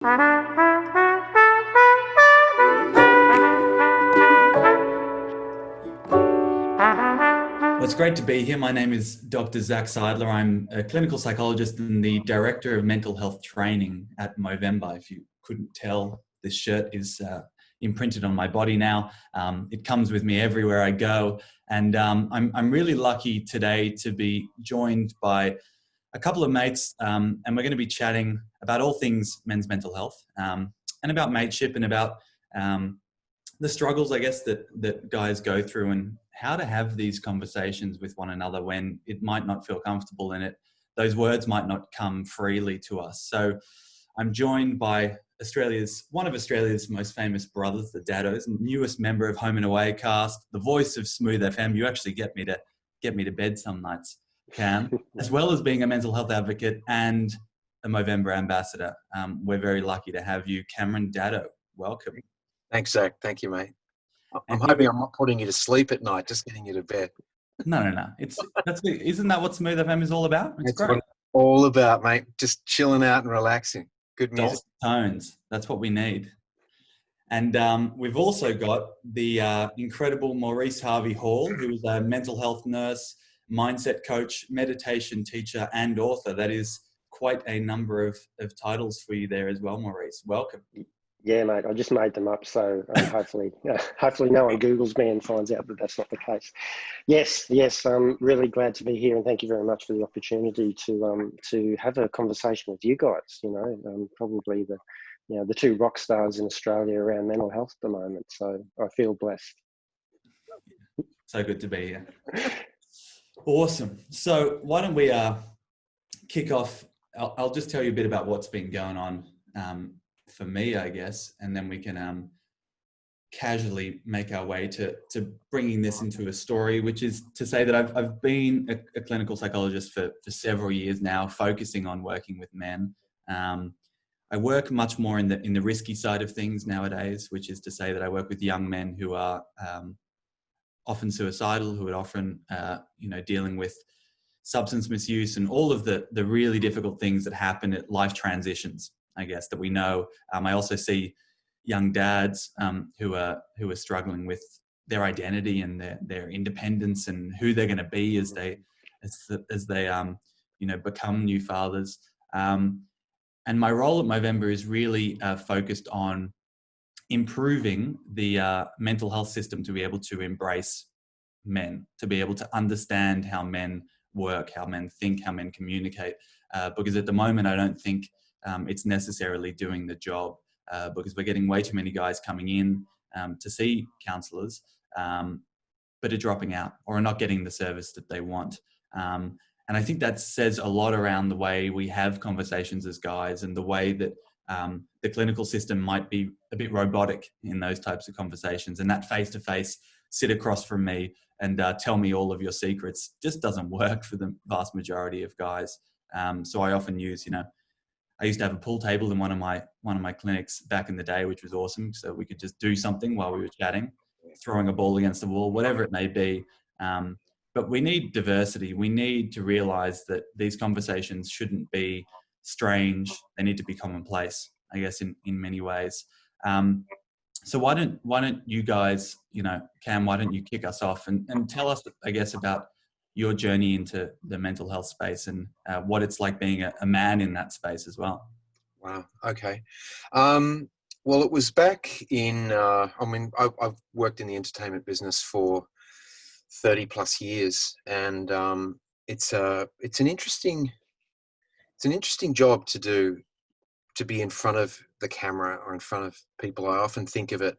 Well, it's great to be here. My name is Dr. Zach Seidler. I'm a clinical psychologist and the director of mental health training at Movember. If you couldn't tell, this shirt is imprinted on my body now. It comes with me everywhere I go. And I'm really lucky today to be joined by a couple of mates, and we're going to be chatting about all things men's mental health, and about mateship, and about the struggles, I guess, that guys go through, and how to have these conversations with one another when it might not feel comfortable, and those words might not come freely to us. So I'm joined by one of Australia's most famous brothers, the Daddos, newest member of Home and Away cast, the voice of Smooth FM. You actually get me to bed some nights, Cam, as well as being a mental health advocate and a Movember ambassador. We're very lucky to have you, Cameron Daddo. Welcome. Thanks, Zach. Thank you, mate. I'm And hoping I'm not putting you to sleep at night, just getting you to bed. No. Isn't that what Smooth FM is all about? It's That's great. what it's all about, mate. Just chilling out and relaxing. Good music. Dulcet tones. That's what we need. And we've also got the incredible Maurice Harvey-Hall, who is a mental health nurse, mindset coach, meditation teacher, and author. That is quite a number of titles for you there as well, Maurice. Welcome. Yeah, mate, I just made them up, so hopefully no one Googles me and finds out that that's not the case. Yes, I'm really glad to be here, and thank you very much for the opportunity to have a conversation with you guys. Probably the two rock stars in Australia around mental health at the moment, so I feel blessed. So good to be here. Awesome. So why don't we kick off? I'll just tell you a bit about what's been going on for me, I guess, and then we can casually make our way to bringing this into a story, which is to say that I've been a clinical psychologist for several years now, focusing on working with men. I work much more in the risky side of things nowadays, which is to say that I work with young men who are often suicidal, who are often dealing with substance misuse and all of the really difficult things that happen at life transitions, I guess, that we know. I also see young dads who are struggling with their identity and their independence and who they're going to be as they become new fathers. And my role at Movember is really focused on improving the mental health system to be able to embrace men, to be able to understand how men work, how men think, how men communicate. Because at the moment, I don't think it's necessarily doing the job, because we're getting way too many guys coming in to see counsellors, but are dropping out or are not getting the service that they want. And I think that says a lot around the way we have conversations as guys, and the way that the clinical system might be a bit robotic in those types of conversations. And that face-to-face, sit across from me and tell me all of your secrets just doesn't work for the vast majority of guys. So I often use, I used to have a pool table in one of my clinics back in the day, which was awesome. So we could just do something while we were chatting, throwing a ball against the wall, whatever it may be. But we need diversity. We need to realize that these conversations shouldn't be strange. They need to be commonplace, I guess, in many ways. So why don't you guys, Cam, why don't you kick us off and tell us, I guess, about your journey into the mental health space and what it's like being a man in that space as well. Wow. Okay. Well, it was back in, I've worked in the entertainment business for 30 plus years, and it's an interesting job to do, to be in front of the camera or in front of people. I often think of it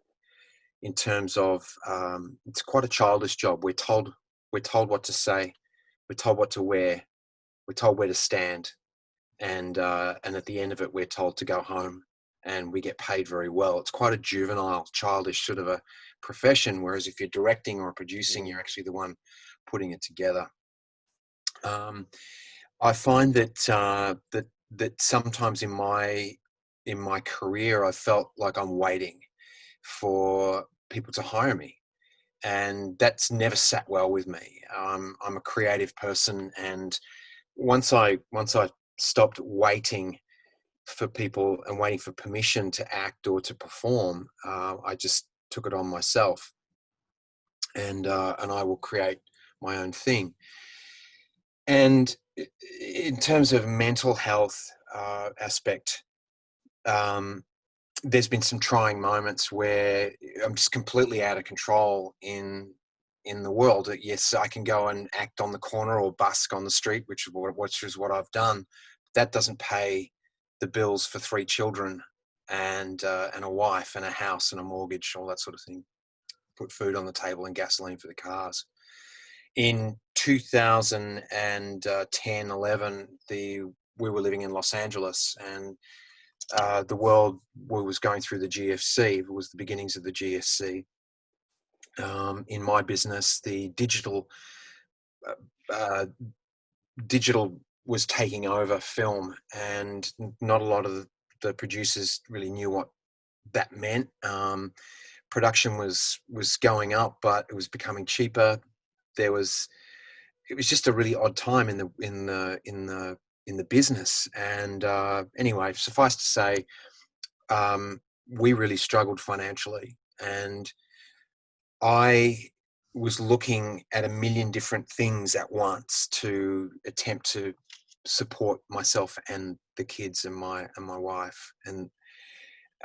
in terms of it's quite a childish job. We're told what to say, we're told what to wear, we're told where to stand, and at the end of it, we're told to go home, and we get paid very well. It's quite a juvenile, childish sort of a profession. Whereas if you're directing or producing, you're actually the one putting it together. I find that that sometimes in my career, I felt like I'm waiting for people to hire me, and that's never sat well with me. I'm a creative person, and once I stopped waiting for people and waiting for permission to act or to perform. I just took it on myself, and I will create my own thing. And in terms of mental health aspect, there's been some trying moments where I'm just completely out of control in the world. Yes, I can go and act on the corner or busk on the street, which is what I've done. That doesn't pay the bills for 3 children and a wife and a house and a mortgage, all that sort of thing. Put food on the table and gasoline for the cars. In 2010, 11, we were living in Los Angeles, and the world was going through the GFC. It was the beginnings of the GFC. In my business, the digital was taking over film, and not a lot of the producers really knew what that meant. Production was going up, but it was becoming cheaper. It was just a really odd time in the business. And anyway, suffice to say, we really struggled financially, and I was looking at a million different things at once to attempt to support myself and the kids and my wife, and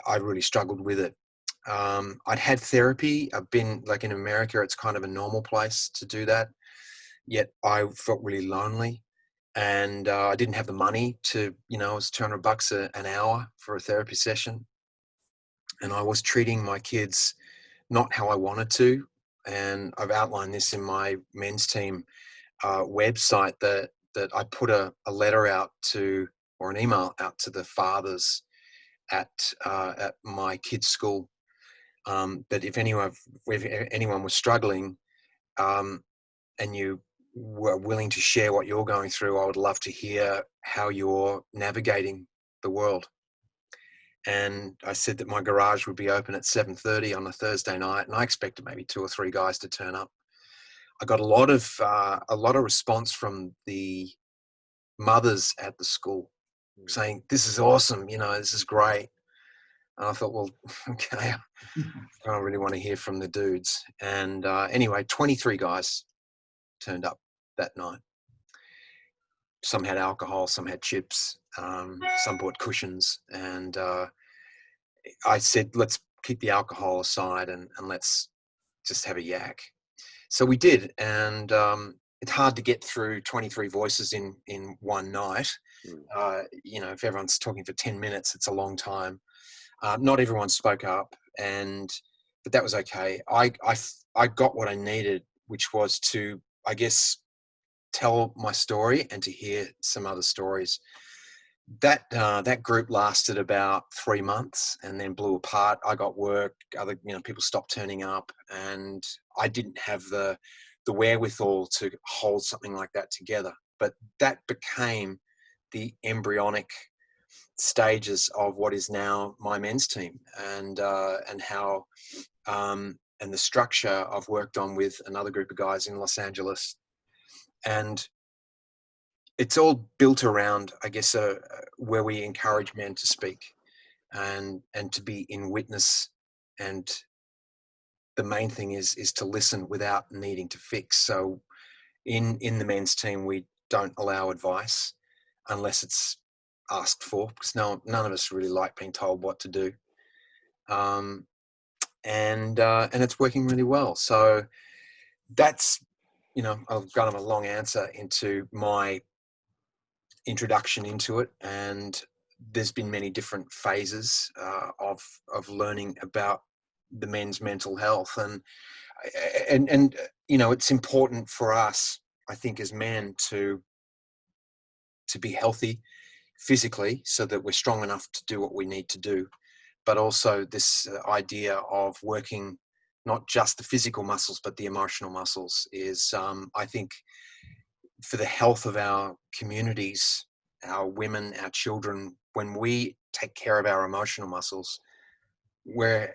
I really struggled with it. I'd had therapy. I've been, like, in America, it's kind of a normal place to do that. Yet I felt really lonely, and I didn't have the money to, it was $200 an hour for a therapy session. And I was treating my kids not how I wanted to. And I've outlined this in my men's team website, that I put a letter out to, or an email out to the fathers at my kids' school, that if anyone was struggling, and you were willing to share what you're going through, I would love to hear how you're navigating the world. And I said that my garage would be open at 7:30 on a Thursday night, and I expected maybe 2 or 3 guys to turn up. I got a lot of response from the mothers at the school saying, "This is awesome, this is great." And I thought, well, okay, I don't really want to hear from the dudes. And anyway, 23 guys turned up that night. Some had alcohol, some had chips, some bought cushions. And I said, let's keep the alcohol aside and let's just have a yak. So we did. And it's hard to get through 23 voices in one night. If everyone's talking for 10 minutes, it's a long time. Not everyone spoke up, but that was okay. I got what I needed, which was to, I guess, tell my story and to hear some other stories. That group lasted about 3 months and then blew apart. I got work. Other people stopped turning up, and I didn't have the wherewithal to hold something like that together. But that became the embryonic stages of what is now my men's team, and how and the structure I've worked on with another group of guys in Los Angeles. And it's all built around, I guess, where we encourage men to speak and to be in witness. And the main thing is to listen without needing to fix. So in the men's team, we don't allow advice unless it's asked for, because none of us really like being told what to do. And it's working really well. So that's, I've got a long answer into my introduction into it, and there's been many different phases of learning about the men's mental health, and it's important for us, I think, as men to be healthy physically, so that we're strong enough to do what we need to do, but also this idea of working not just the physical muscles but the emotional muscles is, I think, for the health of our communities, our women, our children, when we take care of our emotional muscles, we're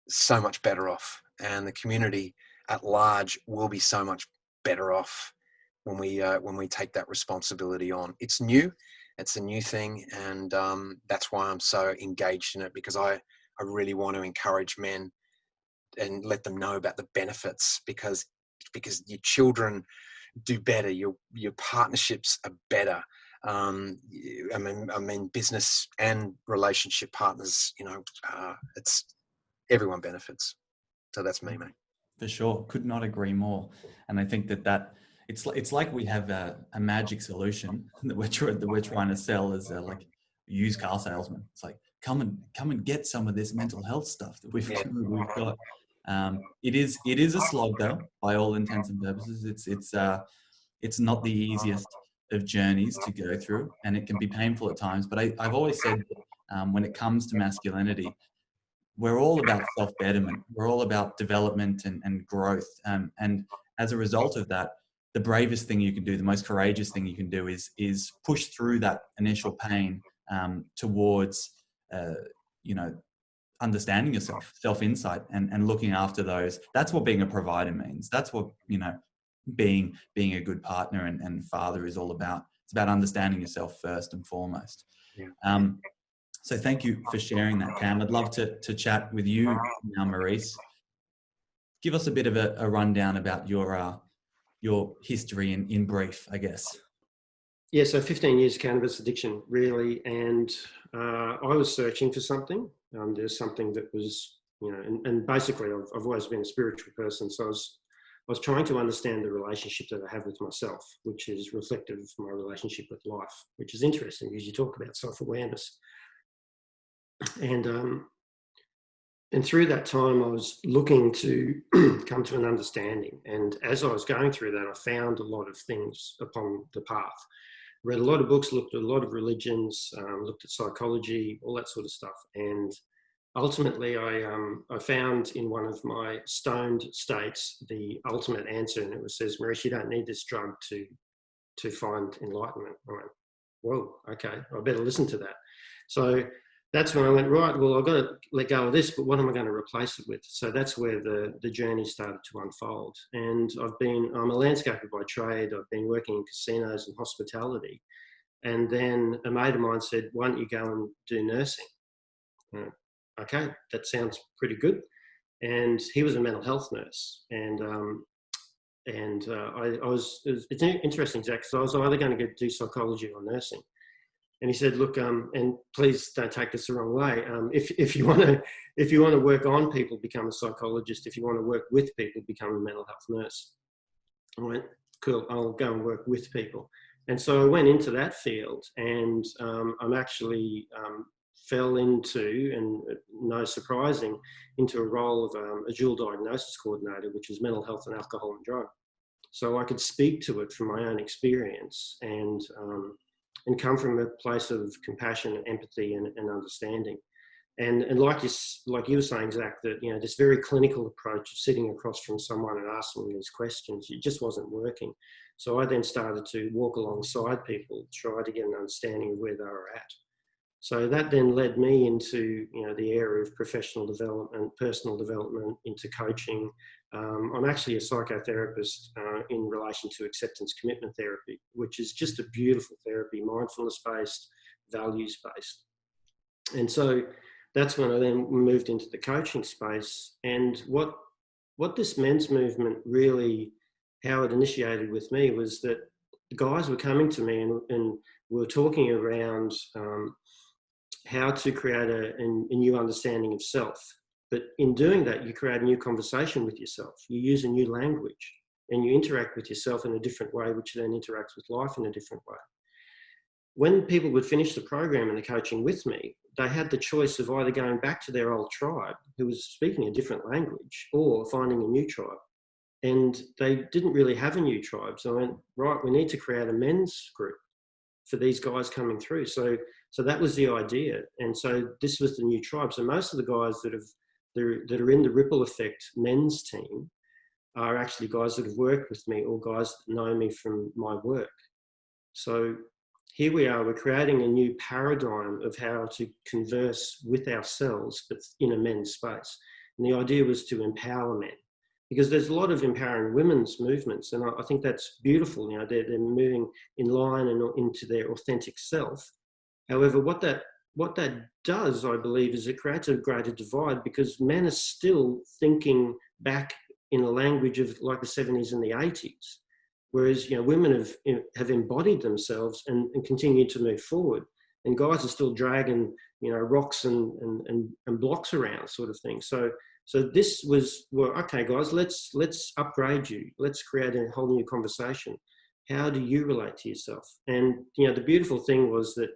so much better off, and the community at large will be so much better off when we take that responsibility on. It's new, It's a new thing, and that's why I'm so engaged in it, because I really want to encourage men and let them know about the benefits, because your children do better, your partnerships are better. I mean, business and relationship partners, it's everyone benefits. So that's me, mate. For sure, could not agree more. And I think that it's like we have a magic solution that we're trying to sell as like used car salesman. It's like come and get some of this mental health stuff that we've got. It is a slog though, by all intents and purposes. It's not the easiest of journeys to go through, and it can be painful at times. But I've always said when it comes to masculinity, we're all about self-betterment. We're all about development and growth. And as a result of that, the bravest thing you can do, the most courageous thing you can do is push through that initial pain towards, understanding yourself, self-insight and looking after those. That's what being a provider means. That's what, being a good partner and father is all about. It's about understanding yourself first and foremost. Yeah. So thank you for sharing that, Cam. I'd love to chat with you now, Maurice. Give us a bit of a rundown about your history in brief, I guess. Yeah, so 15 years cannabis addiction, really. And I was searching for something. There's something that was, and basically I've always been a spiritual person. So I was trying to understand the relationship that I have with myself, which is reflective of my relationship with life, which is interesting because you talk about self-awareness. And through that time, I was looking to come to an understanding. And as I was going through that, I found a lot of things upon the path. Read a lot of books, looked at a lot of religions, looked at psychology, all that sort of stuff. And ultimately, I found in one of my stoned states the ultimate answer, and it says, Maurice, you don't need this drug to find enlightenment. I went, whoa, okay, I better listen to that. So that's when I went, right, well, I've got to let go of this, but what am I going to replace it with? So that's where the journey started to unfold. And I'm a landscaper by trade. I've been working in casinos and hospitality. And then a mate of mine said, why don't you go and do nursing? Okay, that sounds pretty good. And he was a mental health nurse. It's interesting, Zach, because I was either going to go do psychology or nursing. And he said, look, and please don't take this the wrong way. If you want to work on people, become a psychologist. If you want to work with people, become a mental health nurse. I went, cool, I'll go and work with people. And so I went into that field, and I'm actually fell into, and no surprising, into a role of a dual diagnosis coordinator, which is mental health and alcohol and drug. So I could speak to it from my own experience and come from a place of compassion, empathy, and understanding. And like you were saying, Zach, that this very clinical approach of sitting across from someone and asking these questions, it just wasn't working. So I then started to walk alongside people, try to get an understanding of where they were at. So that then led me into the area of professional development, personal development, into coaching. I'm actually a psychotherapist in relation to acceptance commitment therapy, which is just a beautiful therapy, mindfulness-based, values-based. And so that's when I then moved into the coaching space. And what this men's movement really, how it initiated with me, was that the guys were coming to me and we were talking around how to create a new understanding of self. But in doing that, you create a new conversation with yourself. You use a new language and you interact with yourself in a different way, which then interacts with life in a different way. When people would finish the program and the coaching with me, they had the choice of either going back to their old tribe, who was speaking a different language, or finding a new tribe. And they didn't really have a new tribe. So I went, right, we need to create a men's group for these guys coming through. So that was the idea. And so this was the new tribe. So most of the guys that are in the Ripple Effect men's team are actually guys that have worked with me or guys that know me from my work. So here we are, we're creating a new paradigm of how to converse with ourselves, but in a men's space. And the idea was to empower men. because there's a lot of empowering women's movements, and I think that's beautiful. You know, they're moving in line and into their authentic self. However, what that does, I believe, is it creates a greater divide, because men are still thinking back in a language of like the 70s and the 80s, whereas, you know, women have embodied themselves and continue to move forward, and guys are still dragging, you know, rocks and blocks around, sort of thing. So this was, well, okay, guys, let's upgrade you. Let's create a whole new conversation. How do you relate to yourself? And, you know, the beautiful thing was that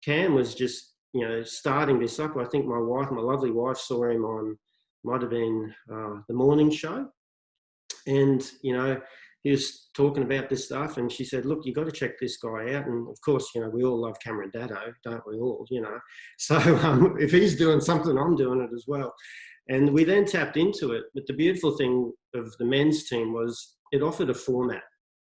Cam was just, you know, starting this up. I think my lovely wife, saw him on, might have been the morning show. And, you know, he was talking about this stuff, and she said, look, you got to check this guy out. And of course, you know, we all love Cameron Daddo, don't we all, you know? So if he's doing something, I'm doing it as well. And we then tapped into it. But the beautiful thing of the men's team was it offered a format.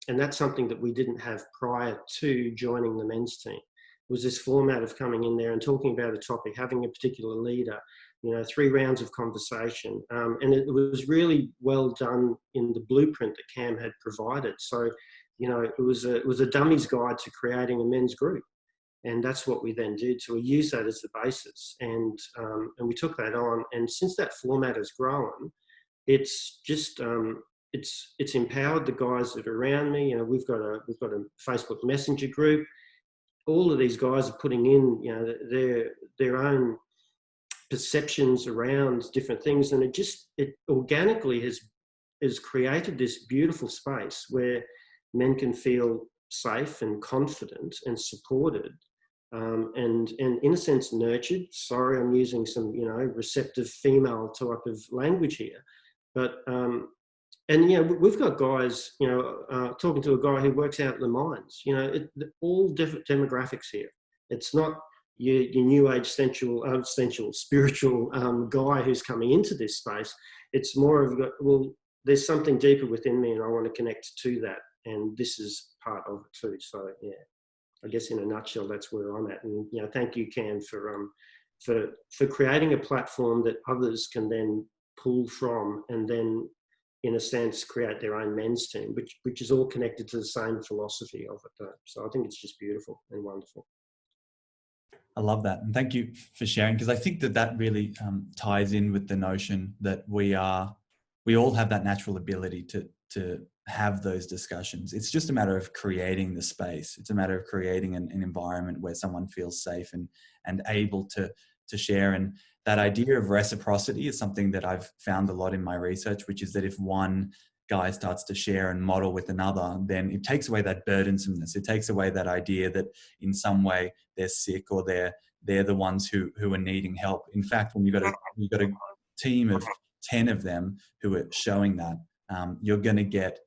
And that's something that we didn't have prior to joining the men's team. It was this format of coming in there and talking about a topic, having a particular leader, you know, 3 rounds of conversation. And it was really well done in the blueprint that Cam had provided. So, you know, it was a dummy's guide to creating a men's group. And that's what we then did. So we used that as the basis, and we took that on. And since that format has grown, it's just it's empowered the guys that are around me. You know, we've got a Facebook Messenger group. All of these guys are putting in, you know, their own perceptions around different things, and it organically has created this beautiful space where men can feel safe and confident and supported, and in a sense nurtured. Sorry, I'm using some, you know, receptive female type of language here, but and, you know, we've got guys, you know, talking to a guy who works out in the mines. You know, all different demographics here. It's not your new age sensual spiritual guy who's coming into this space. It's more of, well, there's something deeper within me, and I want to connect to that, and this is part of it too. So yeah, I guess in a nutshell, that's where I'm at. And, you know, thank you, Cam, for creating a platform that others can then pull from, and then, in a sense, create their own men's team, which is all connected to the same philosophy of it though. So I think it's just beautiful and wonderful. I love that. And thank you for sharing, because I think that really ties in with the notion that we all have that natural ability to have those discussions. It's just a matter of creating the space. It's a matter of creating an environment where someone feels safe and able to share. And that idea of reciprocity is something that I've found a lot in my research, which is that if one guy starts to share and model with another, then it takes away that burdensomeness. It takes away that idea that in some way they're sick or they're the ones who are needing help. In fact, when you've got a team of 10 of them who are showing that, you're going to get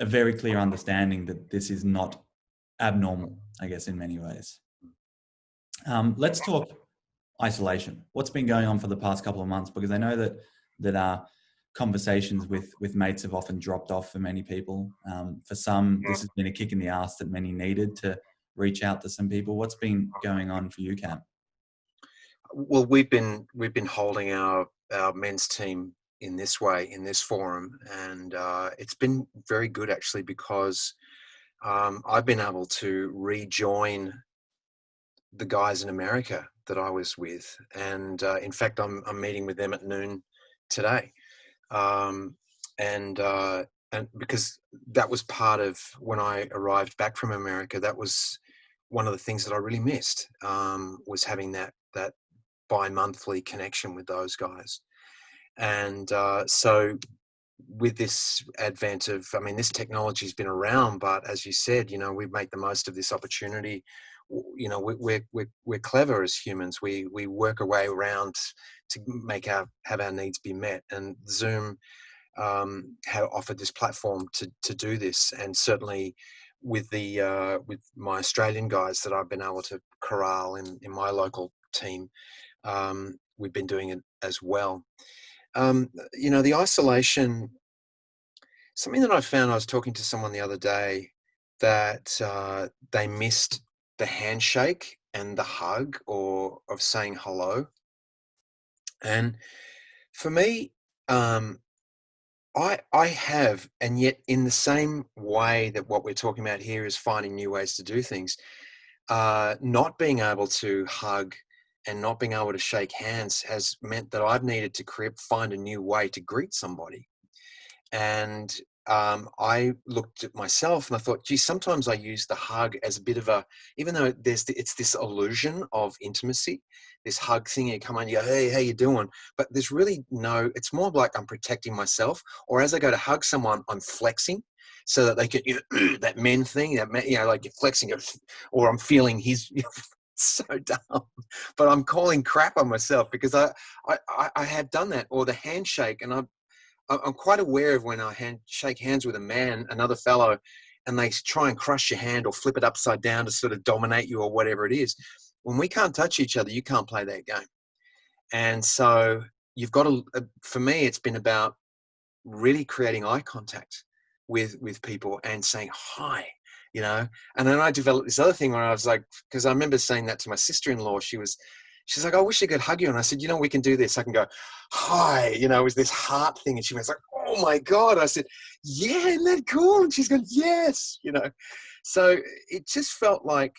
a very clear understanding that this is not abnormal, I guess, in many ways. Let's talk isolation. What's been going on for the past couple of months? Because I know that our conversations with mates have often dropped off for many people. For some, this has been a kick in the ass that many needed to reach out to some people. What's been going on for you, Cam? Well, we've been holding our men's team in this way, in this forum, and it's been very good actually, because I've been able to rejoin the guys in America that I was with, and in fact, I'm meeting with them at noon today, and because that was part of when I arrived back from America. That was one of the things that I really missed, was having that bi-monthly connection with those guys. And so with this advent of, I mean, this technology's been around, but as you said, you know, we make the most of this opportunity. You know, we're clever as humans. We work our way around to have our needs be met. And Zoom have offered this platform to do this. And certainly with my Australian guys that I've been able to corral in my local team, we've been doing it as well. You know, the isolation, something that I found, I was talking to someone the other day that they missed the handshake and the hug or of saying hello. And for me, I have, and yet in the same way that what we're talking about here is finding new ways to do things, not being able to hug and not being able to shake hands has meant that I've needed to find a new way to greet somebody. And I looked at myself and I thought, gee, sometimes I use the hug as a bit of even though it's this illusion of intimacy, this hug thing, you come on, you go, hey, how you doing? But there's really it's more like I'm protecting myself, or as I go to hug someone, I'm flexing so that they can, that men thing, like you're flexing, or I'm feeling his, so dumb, but I'm calling crap on myself because I have done that, or the handshake, and I'm quite aware of when I shake hands with a man, another fellow, and they try and crush your hand or flip it upside down to sort of dominate you or whatever it is. When we can't touch each other, you can't play that game. And so you've got to, for me, it's been about really creating eye contact with people and saying hi, And then I developed this other thing where I was like, because I remember saying that to my sister-in-law. She's like, I wish I could hug you. And I said, we can do this. I can go, hi, it was this heart thing. And she was like, oh my God. I said, yeah, isn't that cool? And she's going, yes, So it just felt like,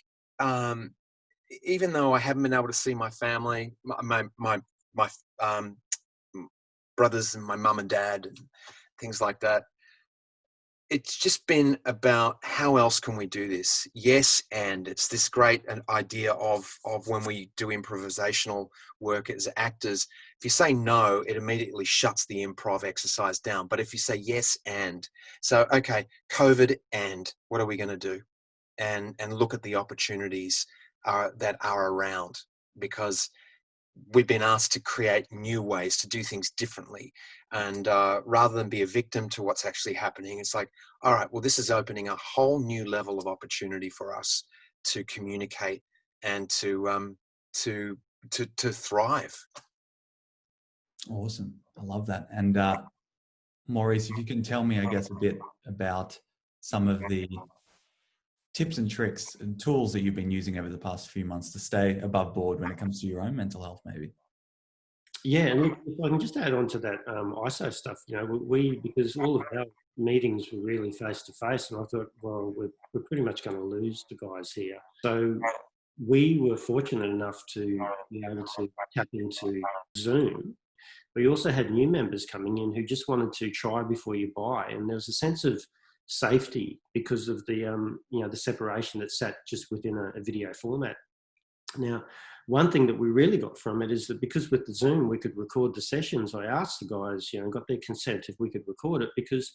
even though I haven't been able to see my family, my brothers and my mum and dad and things like that, it's just been about how else can we do this? Yes, and it's this great idea of when we do improvisational work as actors. If you say no, it immediately shuts the improv exercise down. But if you say yes and, so okay, COVID and what are we going to do? And look at the opportunities that are around, because we've been asked to create new ways to do things differently. And rather than be a victim to what's actually happening, it's like, all right, well, this is opening a whole new level of opportunity for us to communicate and to thrive. Awesome. I love that. And Maurice, if you can tell me, I guess, a bit about some of the tips and tricks and tools that you've been using over the past few months to stay above board when it comes to your own mental health, maybe. Yeah, and look, if I can just add on to that ISO stuff, because all of our meetings were really face to face, and I thought, well, we're pretty much going to lose the guys here. So we were fortunate enough to be able to tap into Zoom. We also had new members coming in who just wanted to try before you buy, and there was a sense of safety because of the the separation that sat just within a video format. Now, one thing that we really got from it is that because with the Zoom we could record the sessions, I asked the guys, got their consent if we could record it, because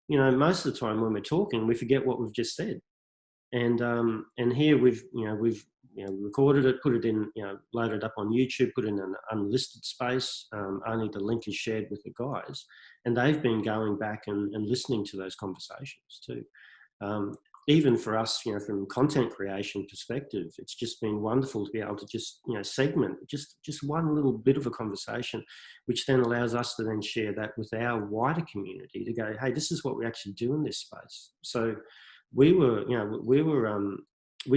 most of the time when we're talking we forget what we've just said, and here we've recorded it, put it in, loaded up on YouTube, put it in an unlisted space. Only the link is shared with the guys, and they've been going back and listening to those conversations too. Even for us, from content creation perspective, it's just been wonderful to be able to just, segment just one little bit of a conversation, which then allows us to then share that with our wider community to go, hey, this is what we actually do in this space. So we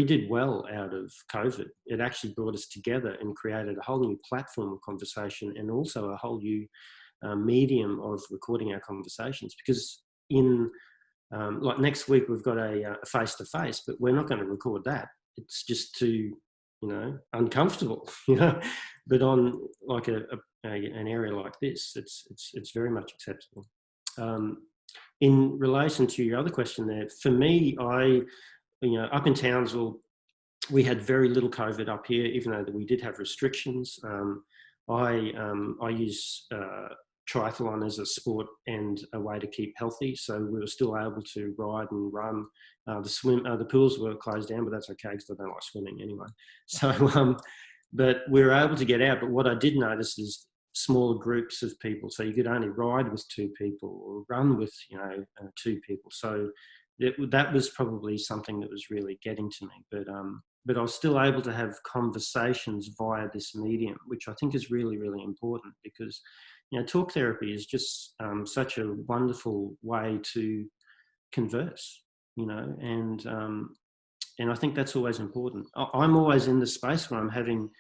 did well out of COVID. It actually brought us together and created a whole new platform of conversation, and also a whole new medium of recording our conversations. Because like next week we've got a face-to-face, but we're not going to record that. It's just too, uncomfortable, But on like an area like this, it's very much acceptable. In relation to your other question there, for me, up in Townsville, we had very little COVID up here, even though we did have restrictions. I use triathlon as a sport and a way to keep healthy, so we were still able to ride and run. The pools were closed down, but that's okay because I don't like swimming anyway. So, but we were able to get out. But what I did notice is smaller groups of people, so you could only ride with 2 people or run with 2 people. So that was probably something that was really getting to me. But I was still able to have conversations via this medium, which I think is really, really important, because talk therapy is just such a wonderful way to converse, and I think that's always important. I'm always in the space where I'm having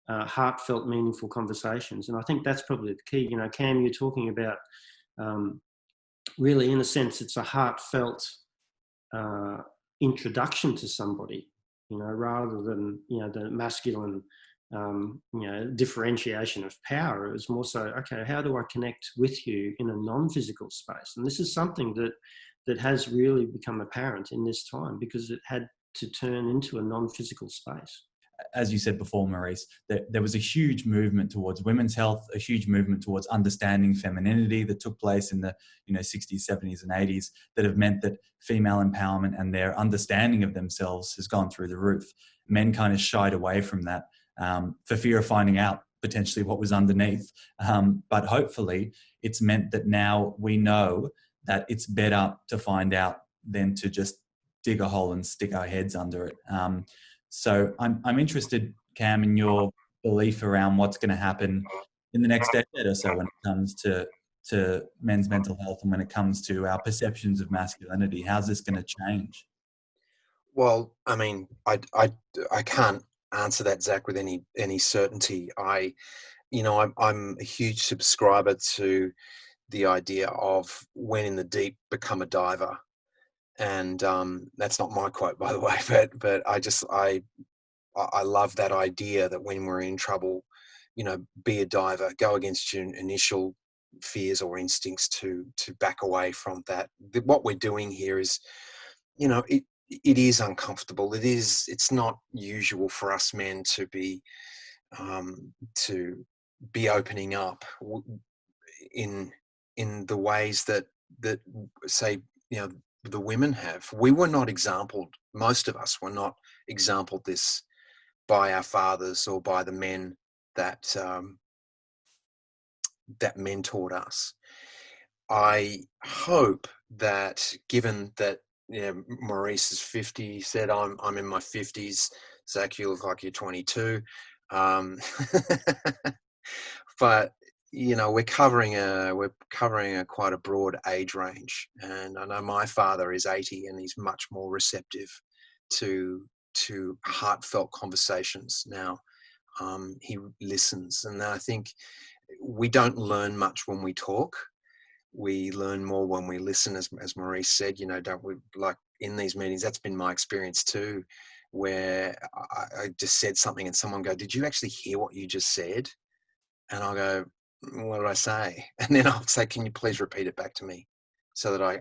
heartfelt, meaningful conversations, and I think that's probably the key. Cam, you're talking about really, in a sense, it's a heartfelt introduction to somebody, rather than, the masculine, differentiation of power. It was more so, okay, how do I connect with you in a non-physical space? And this is something that has really become apparent in this time, because it had to turn into a non-physical space. As you said before, Maurice, there was a huge movement towards women's health, a huge movement towards understanding femininity that took place in the 60s, 70s, and 80s, that have meant that female empowerment and their understanding of themselves has gone through the roof. Men kind of shied away from that for fear of finding out potentially what was underneath. But hopefully it's meant that now we know that it's better to find out than to just dig a hole and stick our heads under it. So I'm interested, Cam, in your belief around what's going to happen in the next decade or so when it comes to men's mental health, and when it comes to our perceptions of masculinity. How's this going to change? Well, I mean, I can't answer that, Zach, with any certainty. I'm a huge subscriber to the idea of when in the deep, become a diver. And that's not my quote, by the way, but I love that idea that when we're in trouble, be a diver, go against your initial fears or instincts to back away from that. What we're doing here is, it is uncomfortable. It's not usual for us men to be opening up in the ways that say, the women have. We were not exampled. Most of us were not exampled this by our fathers or by the men that mentored us. I hope that, given that Maurice is 50, said I'm in my 50s. Zach, you look like you're 22. But we're covering a quite a broad age range, and I know my father is 80, and he's much more receptive to heartfelt conversations now. He listens, and I think we don't learn much when we talk. We learn more when we listen, as Maurice said. Don't we, like in these meetings? That's been my experience too, where I just said something and someone go, "Did you actually hear what you just said?" And I'll go, "What did I say?" And then I'll say, "Can you please repeat it back to me so that I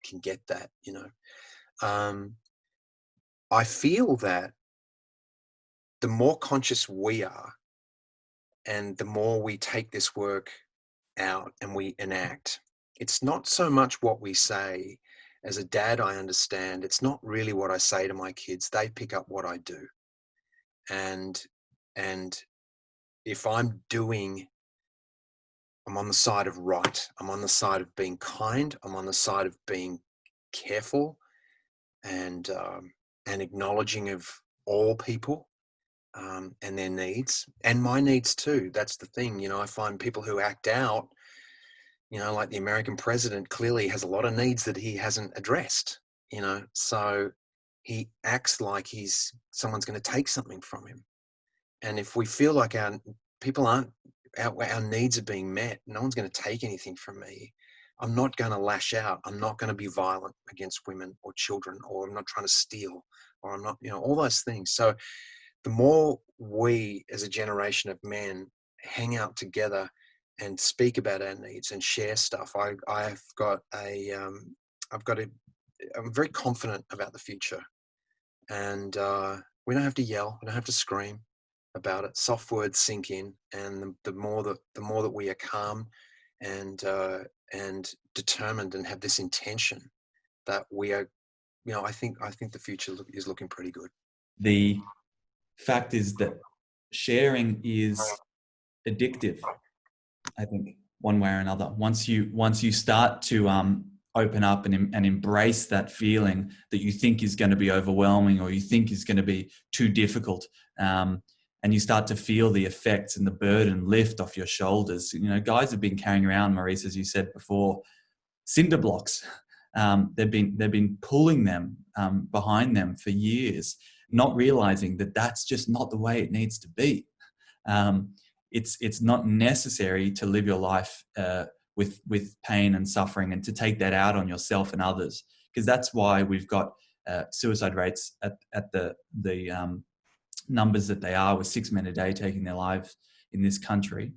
can get that?" I feel that the more conscious we are, and the more we take this work out and we enact, it's not so much what we say. As a dad, I understand it's not really what I say to my kids. They pick up what I do. And if I'm on the side of right, I'm on the side of being kind, I'm on the side of being careful and acknowledging of all people and their needs, and my needs too. That's the thing. I find people who act out, like the American president clearly has a lot of needs that he hasn't addressed, so he acts like someone's going to take something from him. And if we feel like our needs are being met, no one's going to take anything from me, I'm not going to lash out. I'm not going to be violent against women or children, or I'm not trying to steal, or I'm not, all those things. So the more we as a generation of men hang out together and speak about our needs and share stuff, I'm very confident about the future. And we don't have to yell, we don't have to scream about it. Soft words sink in, and the more that we are calm and determined and have this intention that we are, I think the future is looking pretty good. The fact is that sharing is addictive, I think, one way or another. Once you start to open up and embrace that feeling that you think is going to be overwhelming, or you think is going to be too difficult, and you start to feel the effects and the burden lift off your shoulders. Guys have been carrying around, Maurice, as you said before, cinder blocks. They've been pulling them behind them for years, not realizing that that's just not the way it needs to be. It's not necessary to live your life with pain and suffering, and to take that out on yourself and others, because that's why we've got suicide rates at the numbers that they are, with 6 men a day taking their lives in this country.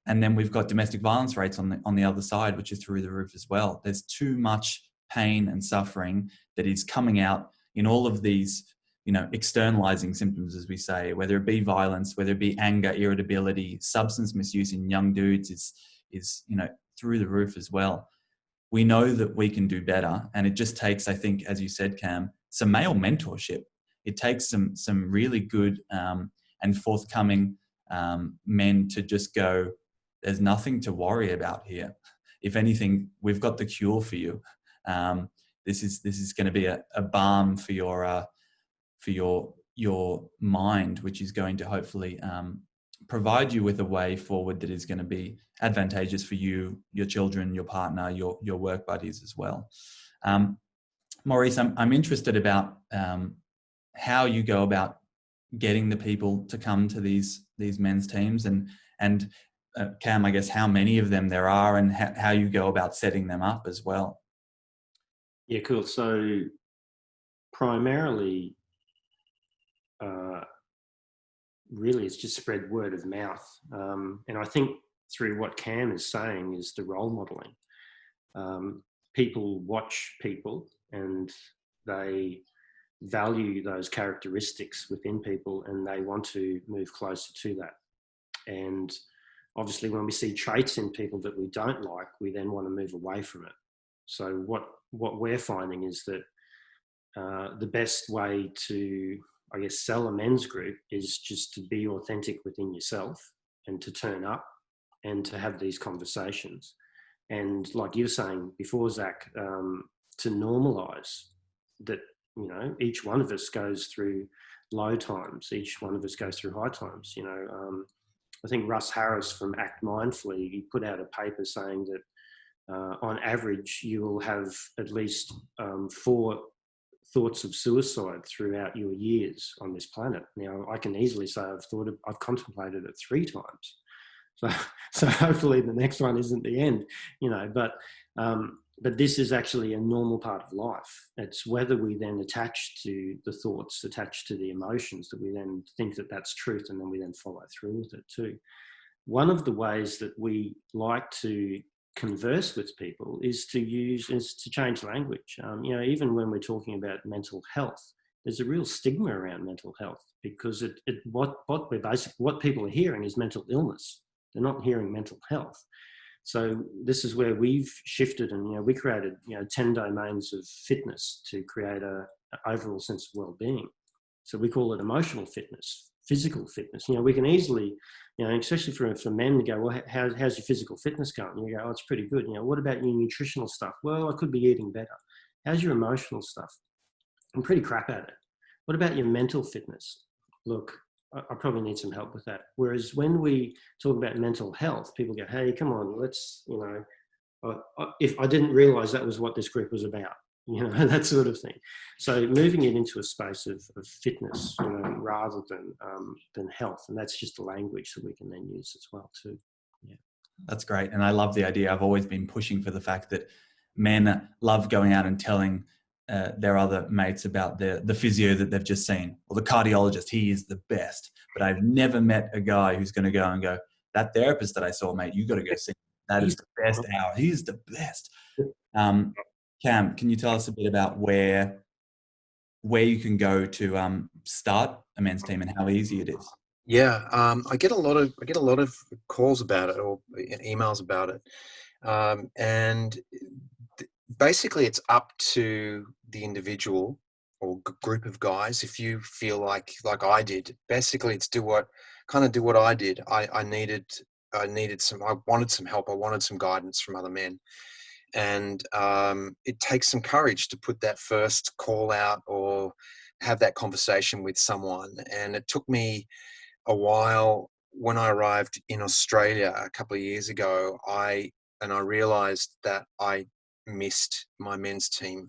And then we've got domestic violence rates on the other side, which is through the roof as well. There's too much pain and suffering that is coming out in all of these, externalizing symptoms, as we say, whether it be violence, whether it be anger, irritability, substance misuse in young dudes is through the roof as well. We know that we can do better, and it just takes, I think, as you said, Cam, some male mentorship. It takes some really good and forthcoming men to just go, there's nothing to worry about here. If anything, we've got the cure for you. This is going to be a balm for your mind, which is going to hopefully provide you with a way forward that is going to be advantageous for you, your children, your partner, your work buddies as well. Maurice, I'm interested about how you go about getting the people to come to these men's teams, and Cam, I guess how many of them there are, and how you go about setting them up as well. Yeah, cool. So primarily, really, it's just spread word of mouth. And I think through what Cam is saying is the role modelling. People watch people and they value those characteristics within people, and they want to move closer to that. And obviously, when we see traits in people that we don't like, we then want to move away from it. So what we're finding is that the best way to, I guess, sell a men's group is just to be authentic within yourself and to turn up and to have these conversations. And like you were saying before, Zach, to normalise that, each one of us goes through low times. Each one of us goes through high times. I think Russ Harris from Act Mindfully, he put out a paper saying that on average, you will have at least 4 thoughts of suicide throughout your years on this planet. Now, I can easily say I've contemplated it 3 times. So hopefully the next one isn't the end, but this is actually a normal part of life. It's whether we then attach to the thoughts, attach to the emotions, that we then think that that's truth, and then we then follow through with it too. One of the ways that we like to converse with people is to change language. Even when we're talking about mental health, there's a real stigma around mental health, because what people are hearing is mental illness. They're not hearing mental health. So this is where we've shifted, and we created 10 domains of fitness to create an overall sense of well-being. So we call it emotional fitness, physical fitness. We can easily, especially for men, go, well, how's your physical fitness going? And you go, oh, it's pretty good. What about your nutritional stuff? Well, I could be eating better. How's your emotional stuff? I'm pretty crap at it. What about your mental fitness? Look, I probably need some help with that. Whereas when we talk about mental health, people go, hey, come on, let's, if I didn't realize that was what this group was about, that sort of thing. So moving it into a space of fitness, rather than health. And that's just a language that we can then use as well too. Yeah. That's great. And I love the idea. I've always been pushing for the fact that men love going out and telling their other mates about the physio that they've just seen, or the cardiologist, he is the best. But I've never met a guy who's going to go and go, that therapist that I saw, mate, you got to go see. That is the best hour. He is the best. Cam, can you tell us a bit about where you can go to start a men's team and how easy it is? Yeah, I get a lot of calls about it, or emails about it, and basically it's up to the individual or group of guys. If you feel like I did, basically it's do what I did. I wanted some help. I wanted some guidance from other men. And it takes some courage to put that first call out or have that conversation with someone. And it took me a while. When I arrived in Australia a couple of years ago, I realized that I missed my men's team,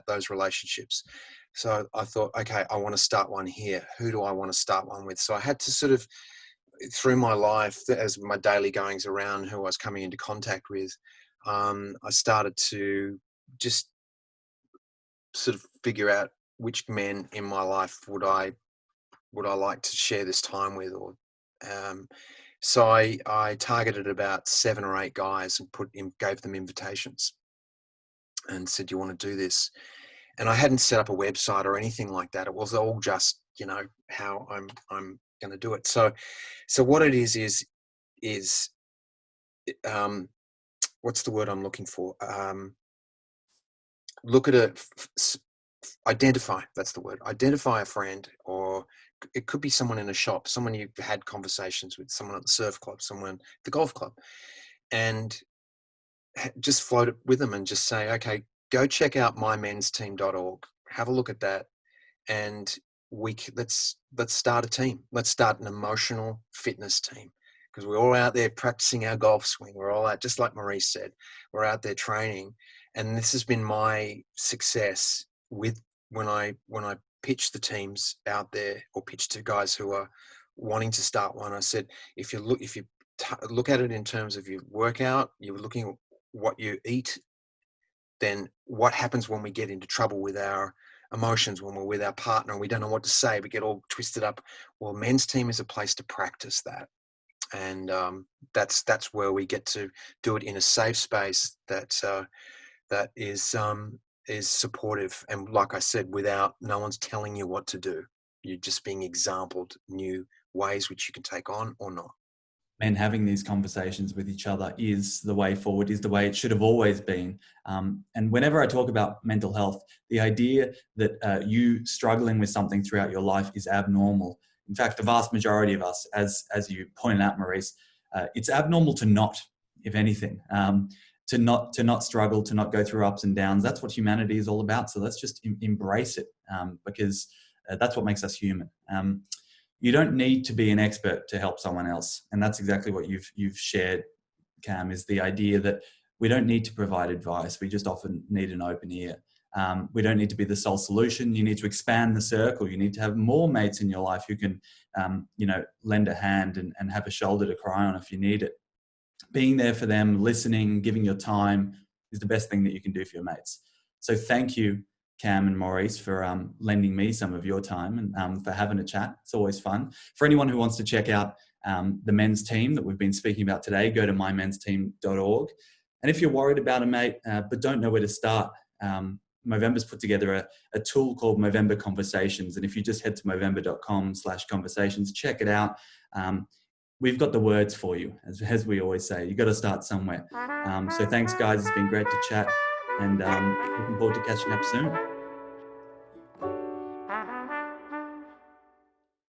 those relationships. So I thought, okay, I want to start one here. Who do I want to start one with? So I had to sort of through my life, as my daily goings around, who I was coming into contact with, I started to just sort of figure out which men in my life would I like to share this time with, or so I targeted about 7 or 8 guys and gave them invitations and said, "You want to do this?" And I hadn't set up a website or anything like that. It was all just, how I'm going to do it. So what it is what's the word I'm looking for? Look at identify. That's the word. Identify a friend, or it could be someone in a shop, someone you've had conversations with, someone at the surf club, someone at the golf club, and just float it with them and just say, okay, go check out mymensteam.org. Have a look at that, and let's start a team. Let's start an emotional fitness team, because we're all out there practicing our golf swing. We're all out, just like Maurice said, we're out there training. And this has been my success with when I pitch the teams out there, or pitch to guys who are wanting to start one. I said, if you look at it in terms of your workout, you're looking at what you eat, then what happens when we get into trouble with our emotions, when we're with our partner and we don't know what to say, we get all twisted up. Well, men's team is a place to practice that. And that's where we get to do it in a safe space that is supportive. And like I said, without no one's telling you what to do. You're just being exampled new ways which you can take on or not. Men having these conversations with each other is the way forward, is the way it should have always been. And whenever I talk about mental health, the idea that you struggling with something throughout your life is abnormal. In fact, the vast majority of us, as you pointed out, Maurice, it's abnormal to not, if anything, to not struggle, to not go through ups and downs. That's what humanity is all about. So let's just embrace it, because that's what makes us human. You don't need to be an expert to help someone else. And that's exactly what you've shared, Cam, is the idea that we don't need to provide advice. We just often need an open ear. We don't need to be the sole solution. You need to expand the circle. You need to have more mates in your life who can, lend a hand and have a shoulder to cry on if you need it. Being there for them, listening, giving your time is the best thing that you can do for your mates. So thank you, Cam and Maurice, for lending me some of your time and for having a chat. It's always fun. For anyone who wants to check out the men's team that we've been speaking about today, go to mymensteam.org. And if you're worried about a mate but don't know where to start, Movember's put together a tool called Movember Conversations. And if you just head to movember.com/conversations, check it out. We've got the words for you, as we always say. You've got to start somewhere. So thanks, guys. It's been great to chat, and looking forward to catching up soon.